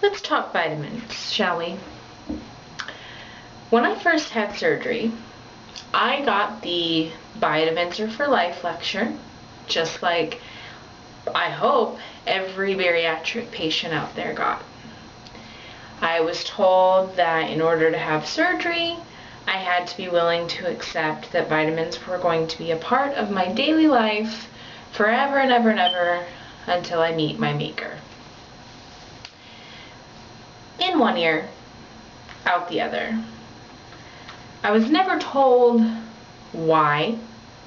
Let's talk vitamins, shall we? When I first had surgery, I got the Vitamins Are for Life lecture, just like I hope every bariatric patient out there got. I was told that in order to have surgery, I had to be willing to accept that vitamins were going to be a part of my daily life forever and ever and ever until I meet my maker. In one ear, out the other. I was never told why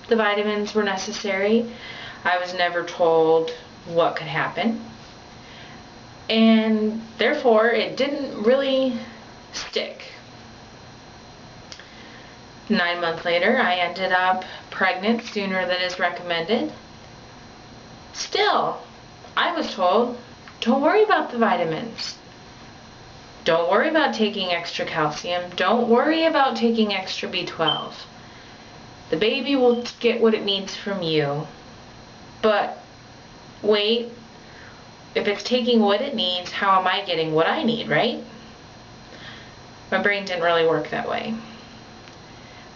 the vitamins were necessary. I was never told what could happen. And therefore, it didn't really stick. 9 months later, I ended up pregnant sooner than is recommended. Still, I was told, don't worry about the vitamins. Don't worry about taking extra calcium. Don't worry about taking extra B12. The baby will get what it needs from you. But wait, if it's taking what it needs, how am I getting what I need, right? My brain didn't really work that way.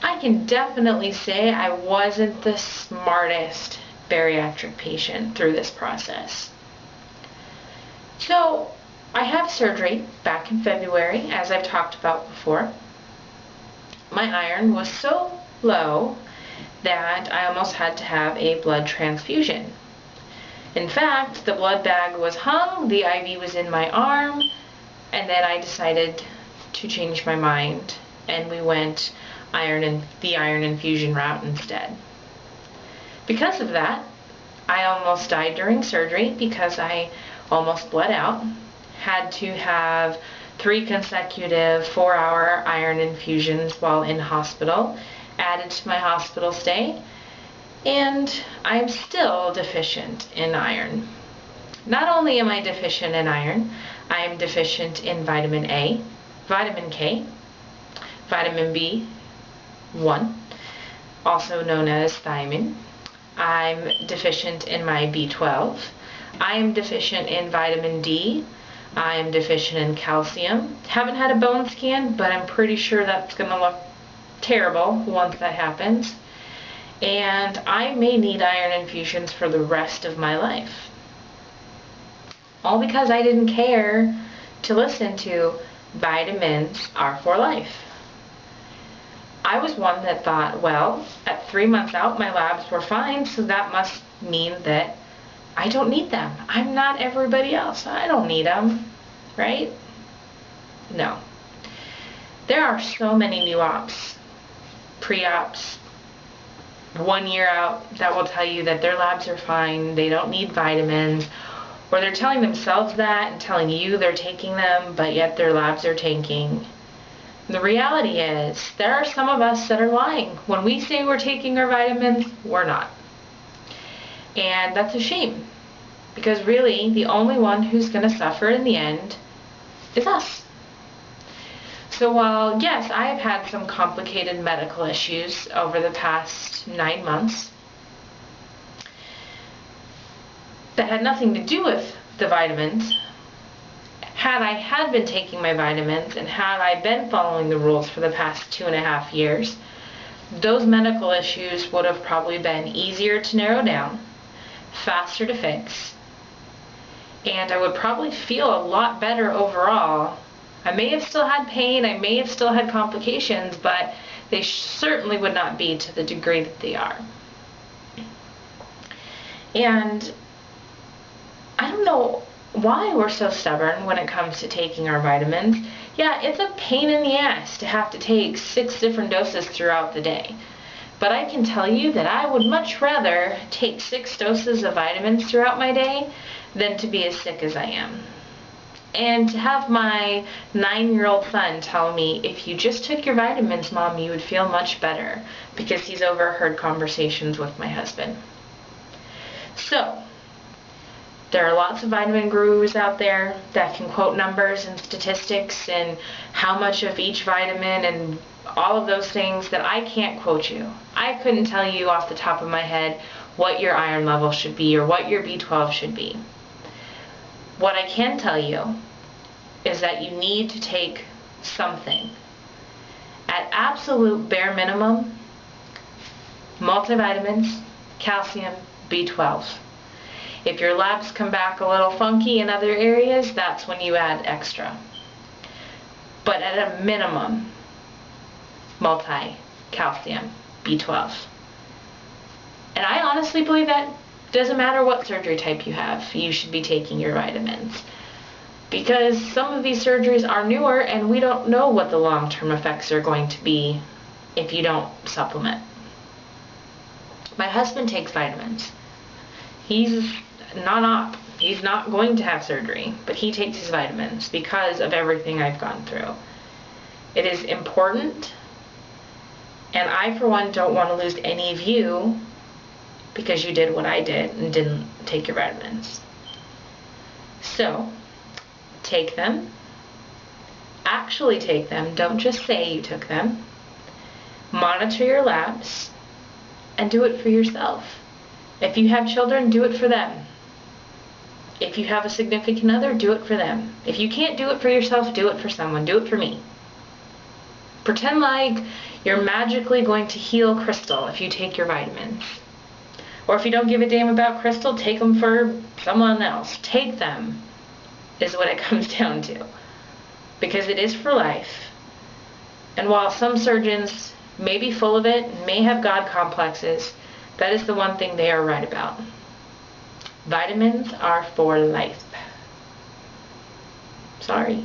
I can definitely say I wasn't the smartest bariatric patient through this process. So, I have surgery back in February, as I've talked about before. My iron was so low that I almost had to have a blood transfusion. In fact, the blood bag was hung, the IV was in my arm, and then I decided to change my mind, and we went the iron infusion route instead. Because of that, I almost died during surgery because I almost bled out. Had to have 3 consecutive 4-hour iron infusions while in hospital, added to my hospital stay, and I'm still deficient in iron. Not only am I deficient in iron, I am deficient in vitamin A, vitamin K, vitamin B1, also known as thiamine. I'm deficient in my B12. I am deficient in vitamin D. I am deficient in calcium. Haven't had a bone scan, but I'm pretty sure that's going to look terrible once that happens. And I may need iron infusions for the rest of my life. All because I didn't care to listen to Vitamins Are for Life. I was one that thought, well, at 3 months out my labs were fine, so that must mean that I don't need them. I'm not everybody else. I don't need them, right? No. There are so many new ops, pre-ops, 1 year out that will tell you that their labs are fine, they don't need vitamins, or they're telling themselves that and telling you they're taking them, but yet their labs are tanking. The reality is, there are some of us that are lying. When we say we're taking our vitamins, we're not. And that's a shame, because really the only one who's going to suffer in the end is us. So while, yes, I have had some complicated medical issues over the past 9 months that had nothing to do with the vitamins, had I had been taking my vitamins and had I been following the rules for the past 2.5 years, those medical issues would have probably been easier to narrow down, faster to fix, and I would probably feel a lot better overall. I may have still had pain, I may have still had complications, but they certainly would not be to the degree that they are. And I don't know why we're so stubborn when it comes to taking our vitamins. Yeah, it's a pain in the ass to have to take 6 different doses throughout the day. But I can tell you that I would much rather take 6 doses of vitamins throughout my day than to be as sick as I am. And to have my 9-year-old son tell me, if you just took your vitamins, Mom, you would feel much better, because he's overheard conversations with my husband. So, there are lots of vitamin gurus out there that can quote numbers and statistics and how much of each vitamin and all of those things that I can't quote you. I couldn't tell you off the top of my head what your iron level should be or what your B12 should be. What I can tell you is that you need to take something. At absolute bare minimum, multivitamins, calcium, B12. If your labs come back a little funky in other areas, that's when you add extra. But at a minimum, calcium, B12. And I honestly believe that doesn't matter what surgery type you have, you should be taking your vitamins. Because some of these surgeries are newer and we don't know what the long-term effects are going to be if you don't supplement. My husband takes vitamins. He's non-op. He's not going to have surgery, but he takes his vitamins because of everything I've gone through. It is important, and I, for one, don't want to lose any of you because you did what I did and didn't take your vitamins. So, take them. Actually take them. Don't just say you took them. Monitor your labs and do it for yourself. If you have children, do it for them. If you have a significant other, do it for them. If you can't do it for yourself, do it for someone. Do it for me. Pretend like you're magically going to heal Crystal if you take your vitamins. Or if you don't give a damn about Crystal, take them for someone else. Take them is what it comes down to. Because it is for life. And while some surgeons may be full of it, may have God complexes, that is the one thing they are right about. Vitamins are for life. Sorry.